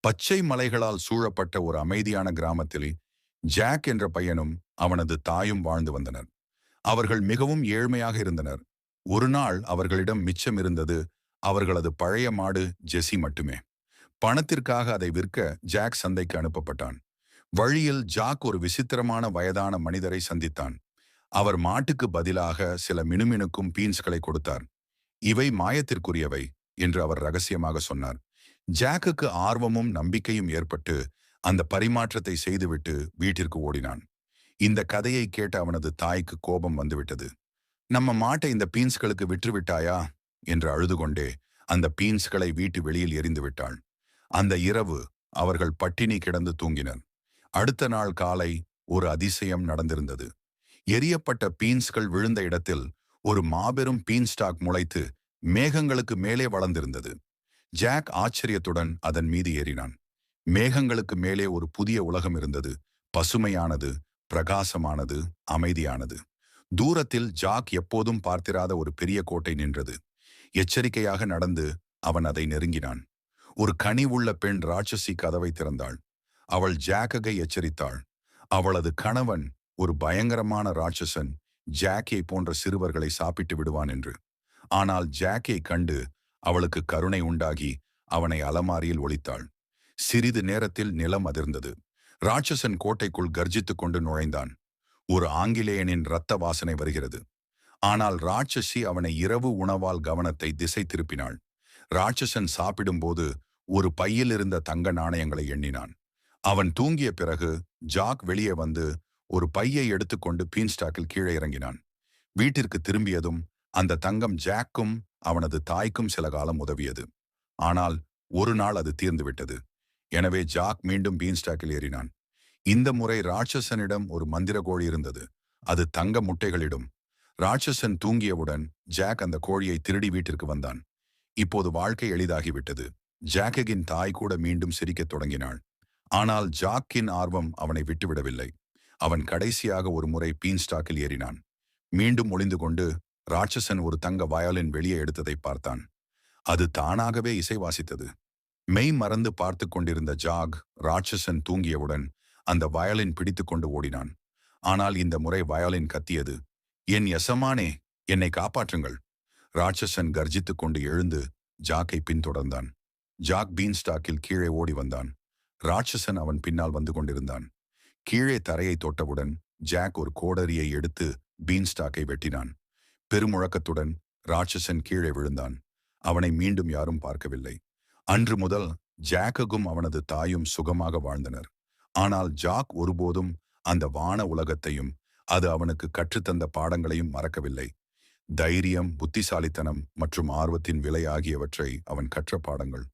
பச்சை மலைகளால் சூழப்பட்ட ஒரு அமைதியான கிராமத்தில் ஜாக் என்ற பையனும் அவனது தாயும் வாழ்ந்து வந்தனர். அவர்கள் மிகவும் ஏழ்மையாக இருந்தனர். ஒரு நாள் அவர்களிடம் மிச்சம் இருந்தது அவர்களது பழைய மாடு ஜெசி மட்டுமே. பணத்திற்காக அதை விற்க ஜாக் சந்தைக்கு அனுப்பப்பட்டான். வழியில் ஜாக் ஒரு விசித்திரமான வயதான மனிதரை சந்தித்தான். அவர் மாட்டுக்கு பதிலாக சில மினுமினுக்கும் பீன்ஸ்களை கொடுத்தார். இவை மாயத்திற்குரியவை என்று அவர் ரகசியமாக சொன்னார். ஜாக்குக்கு ஆர்வமும் நம்பிக்கையும் ஏற்பட்டு அந்த பரிமாற்றத்தை செய்துவிட்டு வீட்டிற்கு ஓடினான். இந்த கதையை கேட்ட அவனது தாய்க்கு கோபம் வந்துவிட்டது. நம்ம மாட்டை இந்த பீன்ஸ்களுக்கு விற்றுவிட்டாயா என்று அழுது கொண்டே அந்த பீன்ஸ்களை வீட்டு வெளியில் எறிந்து விட்டாள். அந்த இரவு அவர்கள் பட்டினி கிடந்து தூங்கினர். அடுத்த நாள் காலை ஒரு அதிசயம் நடந்திருந்தது. எரியப்பட்ட பீன்ஸ்கள் விழுந்த இடத்தில் ஒரு மாபெரும் பீன் ஸ்டாக் முளைத்து மேகங்களுக்கு மேலே வளர்ந்திருந்தது. ஜாக் ஆச்சரியத்துடன் அதன் மீது ஏறினான். மேகங்களுக்கு மேலே ஒரு புதிய உலகம் இருந்தது. பசுமையானது, பிரகாசமானது, அமைதியானது. தூரத்தில் ஜாக் எப்போதும் பார்த்திராத ஒரு பெரிய கோட்டை நின்றது. எச்சரிக்கையாக நடந்து அவன் அதை நெருங்கினான். ஒரு கனிவுள்ள பெண் ராட்சசி கதவை திறந்தாள். அவள் ஜாக்கை எச்சரித்தாள். அவளது கணவன் ஒரு பயங்கரமான ராட்சசன், ஜாக்கை போன்ற சிறுவர்களை சாப்பிட்டு விடுவான் என்று. ஆனால் ஜாக்கை கண்டு அவளுக்கு கருணை உண்டாகி அவனை அலமாரியில் ஒளித்தாள். சிறிது நேரத்தில் நிலம் அதிர்ந்தது. ராட்சசன் கோட்டைக்குள் கர்ஜித்துக் கொண்டு நுழைந்தான். ஒரு ஆங்கிலேயனின் இரத்த வாசனை வருகிறது. ஆனால் ராட்சசி அவனை இரவு உணவால் கவனத்தை திசை திருப்பினாள். ராட்சசன் சாப்பிடும்போது ஒரு பையில் இருந்த தங்க நாணயங்களை எண்ணினான். அவன் தூங்கிய பிறகு ஜாக் வெளியே வந்து ஒரு பையை எடுத்துக்கொண்டு பீன்ஸ்டாக்கில் கீழே இறங்கினான். வீட்டிற்கு திரும்பியதும் அந்த தங்கம் ஜாக்கும் அவனது தாய்க்கும் சில காலம் உதவியது. ஆனால் ஒரு நாள் அது தீர்ந்துவிட்டது. எனவே ஜாக் மீண்டும் பீன்ஸ்டாக்கில் ஏறினான். இந்த முறை ராட்சசனிடம் ஒரு மந்திர கோழி இருந்தது. அது தங்க முட்டைகளிடும். ராட்சசன் தூங்கியவுடன் ஜாக் அந்த கோழியை திருடி வீட்டிற்கு வந்தான். இப்போது வாழ்க்கை எளிதாகிவிட்டது. ஜாக்கின் தாய் கூட மீண்டும் சிரிக்கத் தொடங்கினாள். ஆனால் ஜாக்கின் ஆர்வம் அவனை விட்டுவிடவில்லை. அவன் கடைசியாக ஒரு முறை பீன்ஸ்டாக்கில் ஏறினான். மீண்டும் ஒளிந்து கொண்டு ராட்சசன் ஒரு தங்க வயலின் வெளியே எடுத்ததை பார்த்தான். அது தானாகவே இசை வாசித்தது. மெய் மறந்து பார்த்து கொண்டிருந்த ஜாக் ராட்சசன் தூங்கியவுடன் அந்த வயலின் பிடித்து கொண்டு ஓடினான். ஆனால் இந்த முறை வயலின் கத்தியது. என் எசமானே, என்னை காப்பாற்றுங்கள்! ராட்சசன் கர்ஜித்துக் கொண்டு எழுந்து ஜாக்கை பின்தொடர்ந்தான். ஜாக் பீன்ஸ்டாக்கில் கீழே ஓடி வந்தான். ராட்சசன் அவன் பின்னால் வந்து கொண்டிருந்தான். கீழே தரையை தொட்டவுடன் ஜாக் ஒரு கோடரியை எடுத்து பீன்ஸ்டாக்கை வெட்டினான். பெருமுழக்கத்துடன் ராட்சசன் கீழே விழுந்தான். அவனை மீண்டும் யாரும் பார்க்கவில்லை. அன்று முதல் ஜாக்கும் அவனது தாயும் சுகமாக வாழ்ந்தனர். ஆனால் ஜாக் ஒருபோதும் அந்த வான உலகத்தையும் அது அவனுக்கு கற்றுத்தந்த பாடங்களையும் மறக்கவில்லை. தைரியம், புத்திசாலித்தனம் மற்றும் ஆர்வத்தின் விலை ஆகியவற்றை அவன் கற்ற பாடங்கள்.